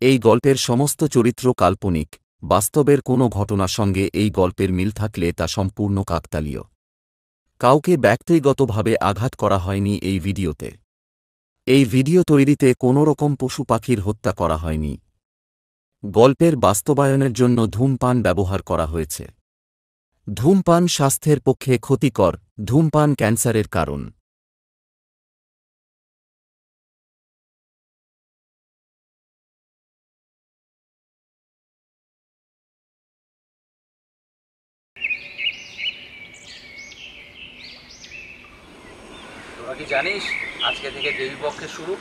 এই গল্পের সমস্ত চরিত্র কাল্পনিক, বাস্তবের কোনো ঘটনার সঙ্গে এই গল্পের মিল থাকলে তা সম্পূর্ণ কাকতালীয়। কাউকে ব্যক্তিগতভাবে আঘাত করা হয়নি এই ভিডিওতে। এই ভিডিও তৈরিতে কোনোরকম পশু পাখির হত্যা করা হয়নি। গল্পের বাস্তবায়নের জন্য ধূমপান ব্যবহার করা হয়েছে। ধূমপান স্বাস্থ্যের পক্ষে ক্ষতিকর, ধূমপান ক্যান্সারের কারণ। তোরা কি জানিস আজকে থেকে দেবীপক্ষের শুরু?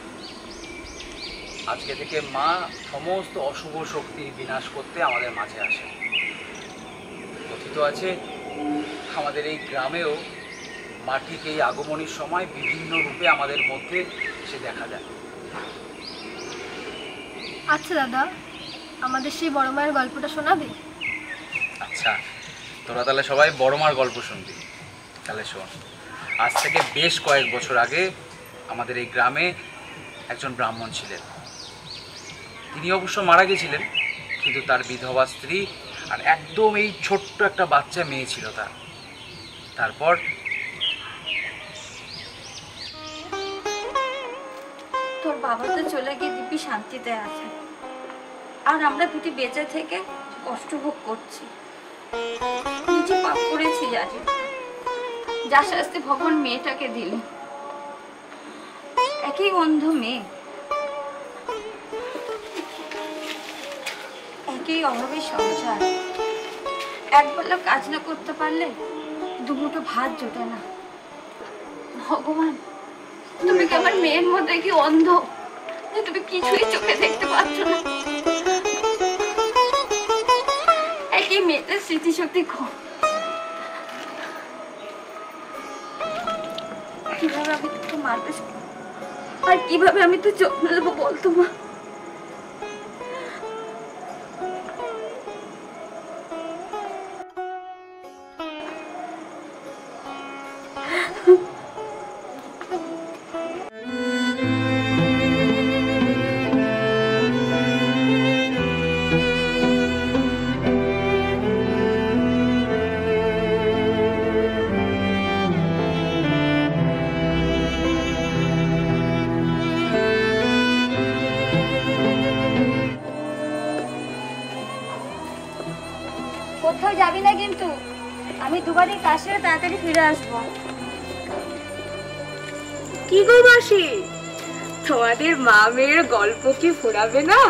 আজকে থেকে মা সমস্ত অশুভ শক্তির বিনাশ করতে আমাদের মাঝে আসে। কথিত আছে আমাদের এই গ্রামেও মা ঠিক এই আগমনীর সময় বিভিন্ন রূপে আমাদের মধ্যে সে দেখা যায়। আচ্ছা দাদা, আমাদের সেই বড় মায়ের গল্পটা শোনাবে? আচ্ছা, তোরা তাহলে সবাই বড় মার গল্প শুনবি। তাহলে শোন। আজ থেকে বেশ কয়েক বছর আগে আমাদের এই গ্রামে একজন ব্রাহ্মণ ছিলেন। তিনি অবশ্য মারা গেছিলেন, কিন্তু তার বিধবা স্ত্রী আর একদম এই ছোট্ট একটা বাচ্চা মেয়ে ছিল তার। তারপর তোর বাবা তো চলে গিয়ে দিব্যি শান্তিতে আছে, আর আমরা দুটি বেঁচে থেকে কষ্ট ভোগ করছি। নিজে পাপ করেছি জানি, যা শাস্তি ভগবান মেয়েটাকে দিলেন। একই অন্ধ মেয়ে, একই অভাবের সংসার। একবেলা কাজ না করতে পারলে দুমুঠো ভাত জোটে না। ভগবান, তুমি কি আমার মেয়ের মধ্যে কি অন্ধ যে তুমি কিছুই চোখে দেখতে পাচ্ছ না? একই মেয়েটার স্মৃতিশক্তি কম। কিভাবে আমি তোকে মারতে আর কিভাবে আমি তো যত্ন নেবো বলতো মা? কোথাও যাবি না কিন্তু, আমি দুবারই কাজ সেরে তাড়াতাড়ি ফিরে আসবো। কি গো মাসি, তোমাদের মা মেয়ের গল্প কি ফুরাবে না?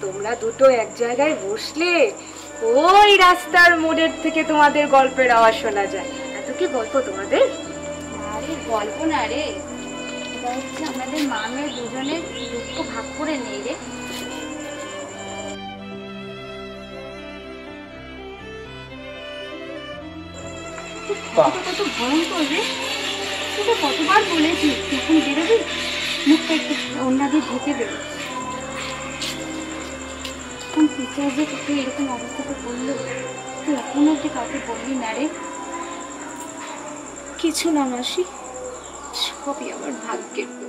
তোমরা দুটো এক জায়গায় বসলে ওই রাস্তার মোড়ের থেকে তোমাদের গল্পের আওয়াজ শোনা যায়। এত কি গল্প তোমাদের? আরে গল্প না রে, এটা হচ্ছে আমাদের মা মেয়ে দুজনের দুঃখ ভাগ করে নেই রে। কত ভয়ঙ্কর রে! তোকে কতবার বলেছি যখন বেরোবি মুখটা একটু ওড়না দিয়ে ঢেকে দেবে। এখন টিচার যে তোকে এরকম অবস্থাতে বললো, তুই এখন অব্দি কাউকে বললি না রে? কিছু না মাসি, সবই আমার ভাগ্যের দোষ।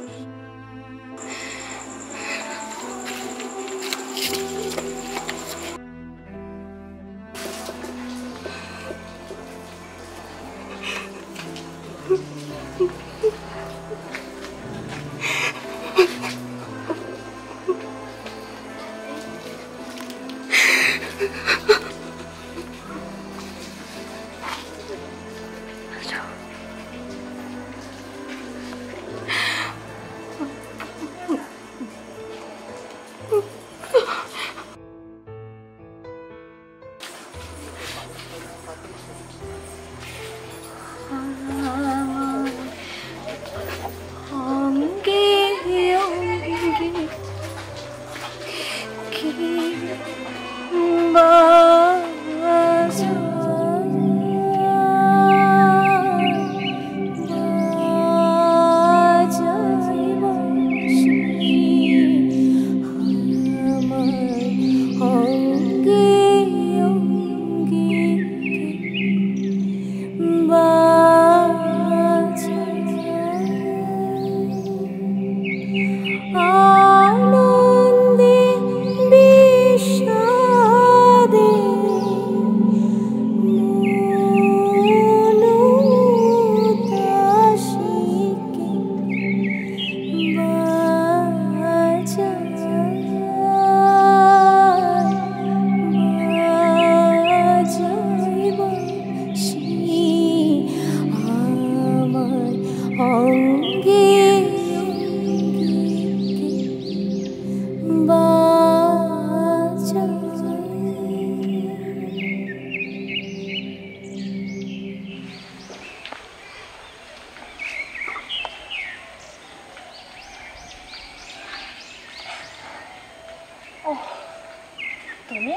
তুমি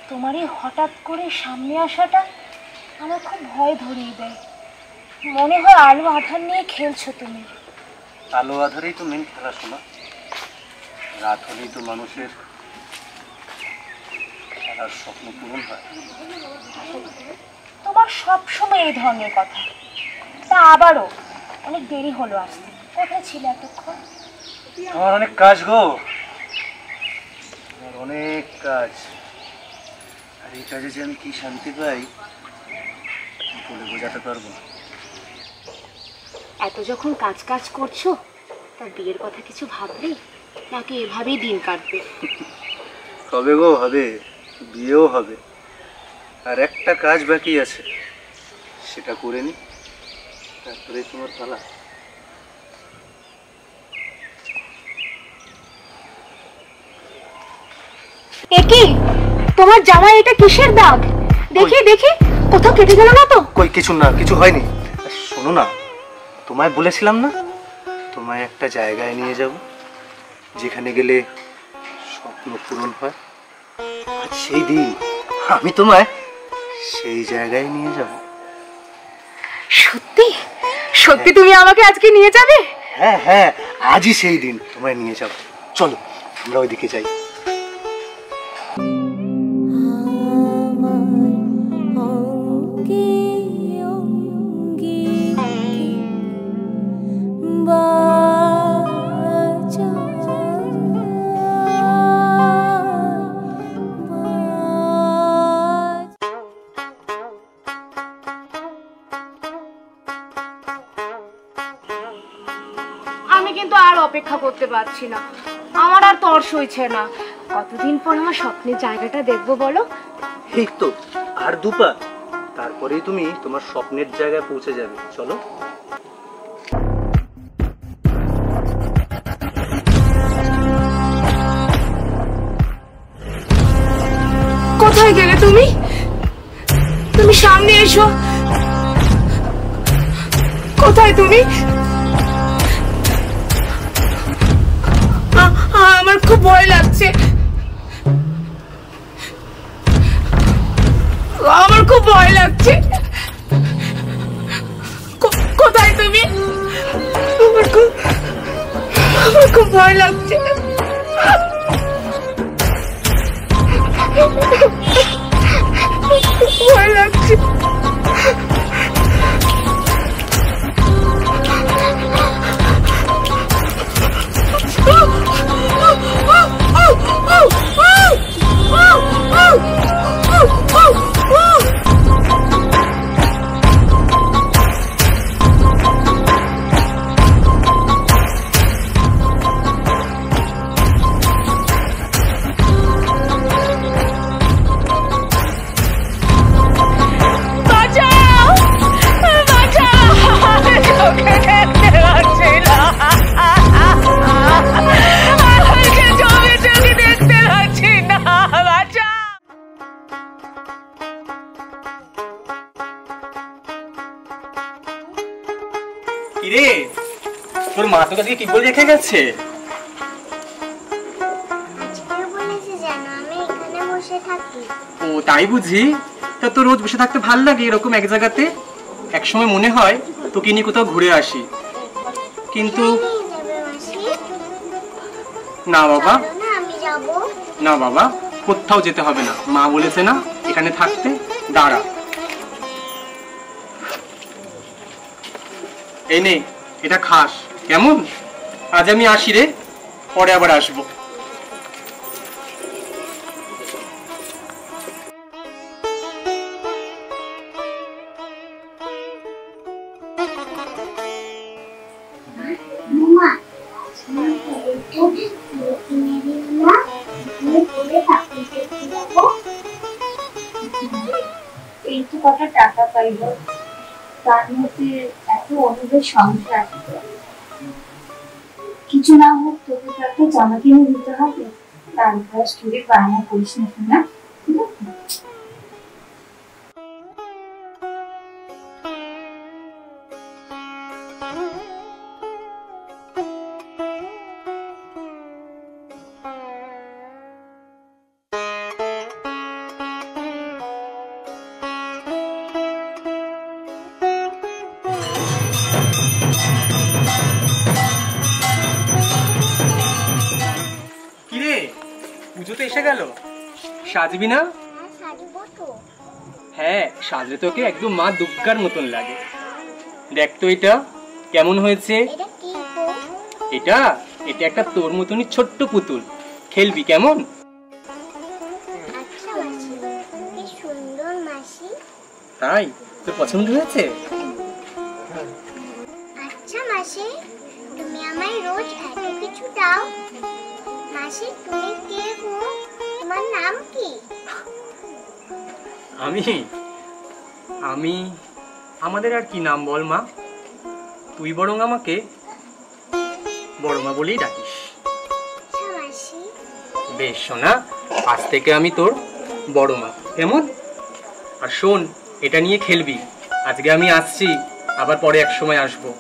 তোমার এই হঠাৎ করে সামনে আসাটা আমার খুব ভয় ধরিয়ে দেয়। মনে হয় আলো আধার নিয়ে খেলছো তুমি। আলো আধারেই তো মেন খেলা শোনা। রাত হলেই তো মানুষের খেলার স্বপ্ন পূরণ হয়। তোমার সবসময় এই ধরনের কথা। তা আবারও অনেক দেরি হলো আসতে। কোথায় ছিল এতক্ষণ? আমার অনেক কাজ গো, আমার অনেক কাজ। আর এই কাজে যে আমি কি শান্তি পাই বলে বোঝাতে পারবো না। এত যখন কাজ কাজ করছো, তা বিয়ের কথা কিছু ভাবলে নাকি এভাবেই দিন কাটবে? কবে গো হবে? বিয়েও হবে, আর একটা কাজ বাকি আছে, সেটা করে নি, তারপরে তোমার পালা। একি তোমার জামায় এটা কিসের দাগ? দেখি দেখি, কোথাও কেটে গেল না তো? কই কিছু না, কিছু হয়নি। শোনো না, তোমায় বলেছিলাম না তোমায় একটা জায়গায় নিয়ে যাব যেখানে গেলে স্বপ্ন পূরণ হয়। আজ সেই দিন, আমি তোমায় সেই জায়গায় নিয়ে যাব। সত্যি সত্যি তুমি আমাকে আজকে নিয়ে যাবে? হ্যাঁ হ্যাঁ, আজই সেই দিন, তোমায় নিয়ে যাব। চলো আমরা ওইদিকে যাই। আমি কিন্তু আর অপেক্ষা করতে পারছি না, আমার আর তর সইছে না। কতদিন পর আমার স্বপ্নের জায়গাটা দেখবো বলো? এই তো আর দুপা, তারপরেই তুমি তোমার স্বপ্নের জায়গায় পৌঁছে যাবে। চলো। কোথায় গেলে তুমি? তুমি সামনে এসো। কোথায় তুমি? আমার খুব ভয় লাগছে, আমার খুব ভয় লাগছে। কোথায় তুমি? আমার খুব ভয় লাগছে। ভয় লাগছে। কিরে, তোর মা তোকে আজকে কি বলে রেখে গেছে? ও তাই বুঝি? তা তো রোজ বসে থাকতে ভাল লাগে এরকম এক জায়গাতে? একসময় মনে হয় তোকে নিয়ে কোথাও ঘুরে আসি, কিন্তু না বাবা, না বাবা, কোথাও যেতে হবে না। মা বলেছে না এখানে থাকতে। দাঁড়া, এই নে, এটা খাস কেমন? আজ আমি আসি রে, পরে আবার আসবো। এই তো কত টাকা পাইব, তার মধ্যে এত অনুভব সংসার, কিছু না হোক তোকে তো একটা জামা কিনে দিতে হবে। তারপর স্টুডেন্ট বায়না করিস না, পুজো তো এসে গেল, সাজবি না? হ্যাঁ, সাজলে তোকে একদম মা দুর্গার মতন লাগে। দেখ তো এটা কেমন হয়েছে। এটা এটা একটা তোর মতনই ছোট্ট পুতুল, খেলবি কেমন? তাই তোর পছন্দ হয়েছে? আচ্ছা মাসি, তুমি আমায় রোজ এত কিছু দাও। মাসি তুমি কে গো? তোমার নাম কি? আমি আমাদের আর কি নাম বল মা, তুই বরং আমাকে বড় মা বলেই ডাকিস। বেশ সোনা, আজ থেকে আমি তোর বড় মা, কেমন? আর শোন, এটা নিয়ে খেলবি। আজকে আমি আসছি, আবার পরে এক সময় আসবো।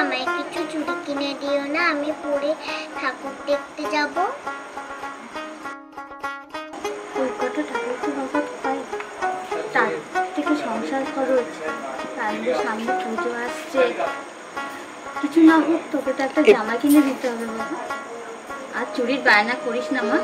আমায় কিছু চুড়ি কিনে দিও না, আমি পরে ঠাকুর দেখতে যাব। কলকাতা ঠাকুর তো বাবা পাই, তার থেকে সংসার খরচ, তাদের সামনে পুজো আসছে, কিছু না হোক তোকে তো একটা জামা কিনে দিতে হবে বাবা। আর চুড়ির বায়না করিস না মা।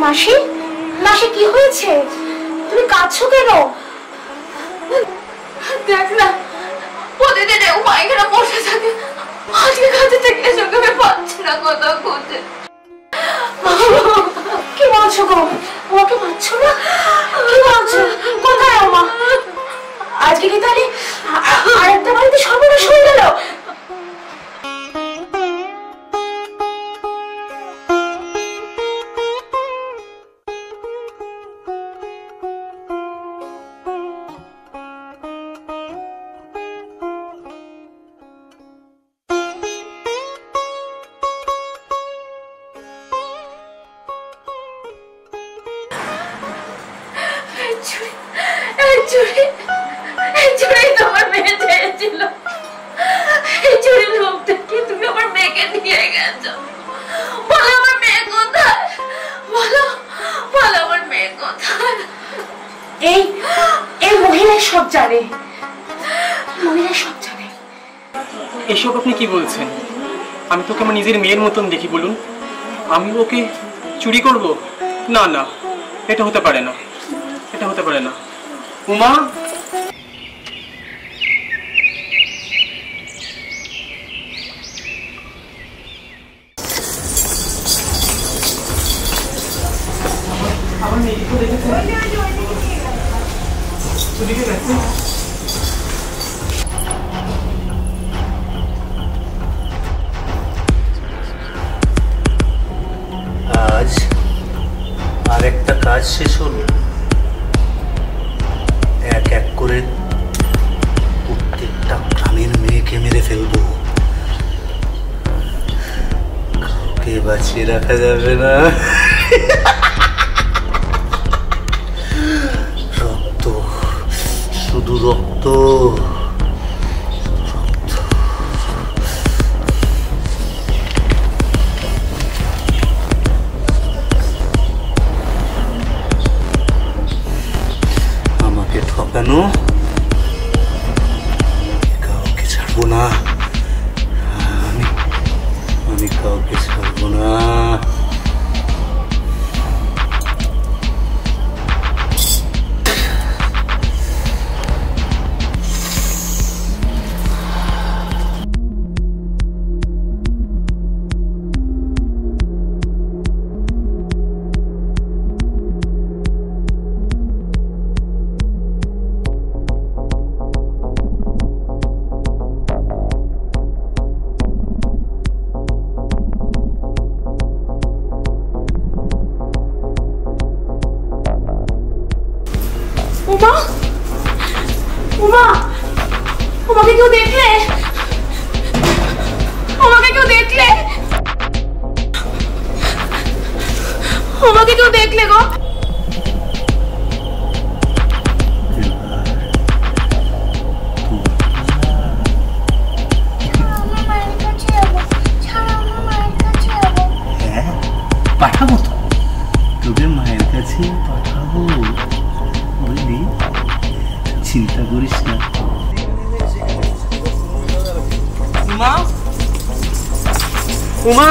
মাসি, মাসি কি হয়েছে? তুমি কাঁদছো কেন? দেখ না, প্রতিদিন এখানে বসে থাকে, আজকে কাছে থেকে এসে আমি পাচ্ছি না কোথাও খুঁজে। কি বলছো গো? আমাকে পাচ্ছ না? কি বলছো? কোথায় আমা? আজকে কি তাহলে আরেকটা বাড়িতে সর্বনাশ হয়ে গেল? তোমার মেয়ে চেয়েছিল, এই চুরি লোকটা কি তুমি আমার মেয়েকে নিয়ে গেছো? বলো আমার মেয়ে কোথায়, বলো বলো আমার মেয়ে কোথায়? এই মহিলা সব জানে, মহিলা সব জানে। এসব আপনি কি বলছেন? আমি তোকে আমার নিজের মেয়ের মতন দেখি, বলুন আমি ওকে চুরি করব? না না, এটা হতে পারে না, এটা হতে পারে না। উমা, আমার মেয়েকে তো দেখেছেন, ওদিকে গেছে। আজ আর একটা কাজ শেষ হলো, এক এক করে প্রত্যেকটা গ্রামের মেয়েকে মেরে ফেলবো, কাউকে বাঁচিয়ে রাখা যাবে না। রক্ত, শুধু রক্ত। আমাকে ঠকানো, কাউকে ছাড়বো না, আমি কাউকে ছাড়বো না। উমা, উমা, উমাকে কেউ দেখলে? উমাকে কেউ দেখলে? উমাকে কেউ দেখলে গো? হ্যাঁ, পাঠাবো তো, তোকে মায়ের কাছে পাঠাবো, বুঝলি? চিন্তা করিস না। উমা, উমা,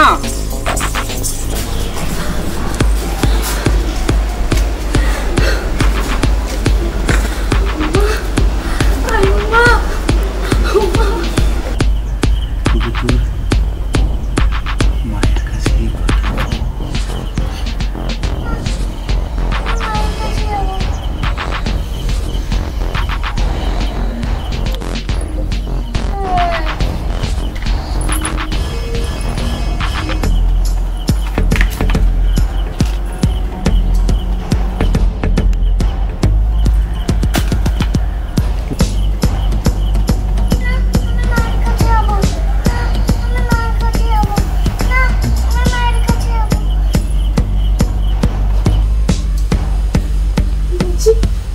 তোকে তোর মায়ের কাছেই পাঠাবো।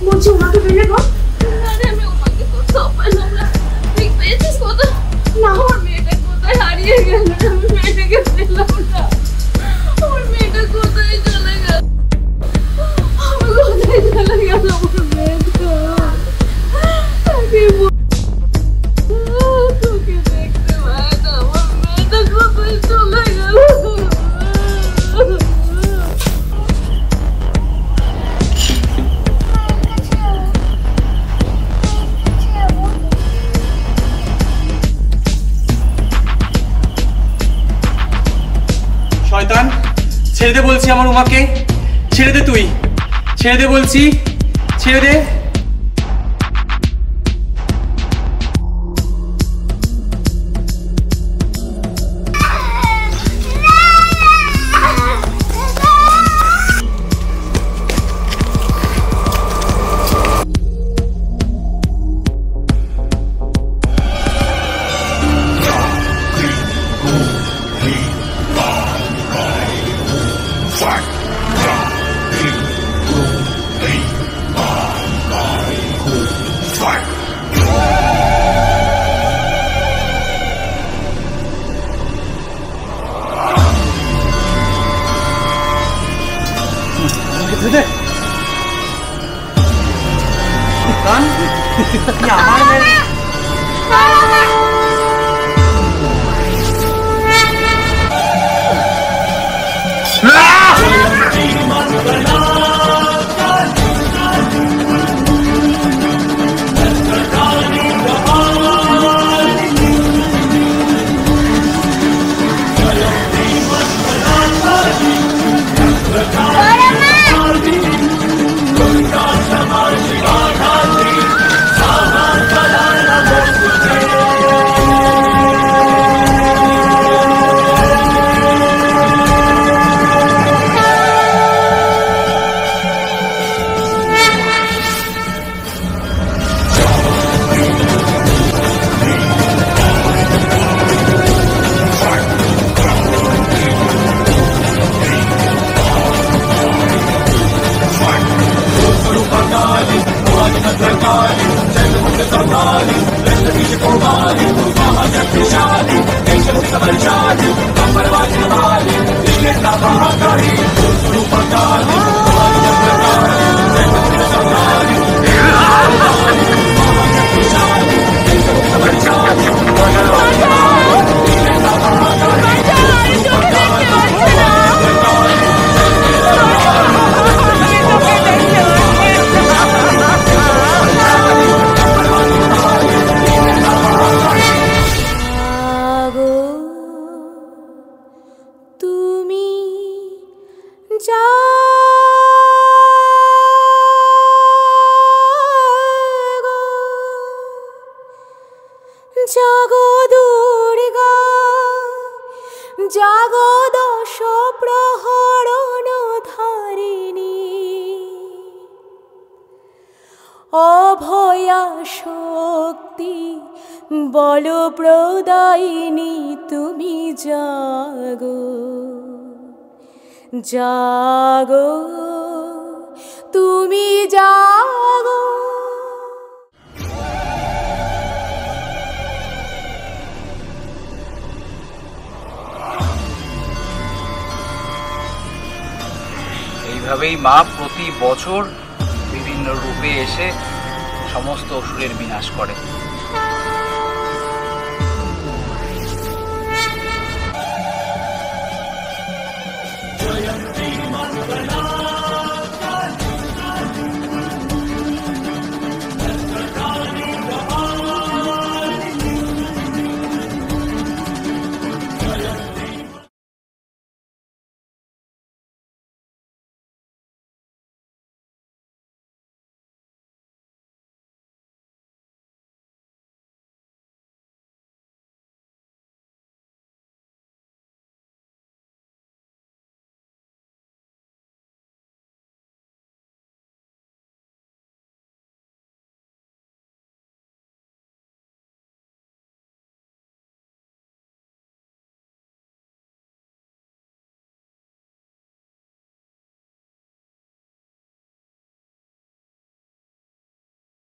বলছি উমাকে পেলে গো? আমি উমাকে কোথাও পেলাম না। তুই পেয়েছিস কোথাও? না, আমার মেয়েটা কোথায় হারিয়ে গেল, আমি মেয়েটাকে পেলাম না। আমার মেয়েটা কোথায় চলে গেল, আমি কোথায় চলে গেল আমার মেয়েটা? তোকে দেখতে পাই না, আমার মেয়েটা কোথায় চলে গেল? শয়তান, ছেড়ে দে বলছি আমার উমাকে, ছেড়ে দে, তুই ছেড়ে দে বলছি, ছেড়ে দে। Bora, mãe! জাগো দুর্গা জাগো দশ প্রহরণ ধারিণী, অভয়া শক্তি বল প্রদায়িনী তুমি জাগো জাগো তুমি জাগো। এইভাবেই মা প্রতি বছর বিভিন্ন রূপে এসে সমস্ত অসুরের বিনাশ করে। জয়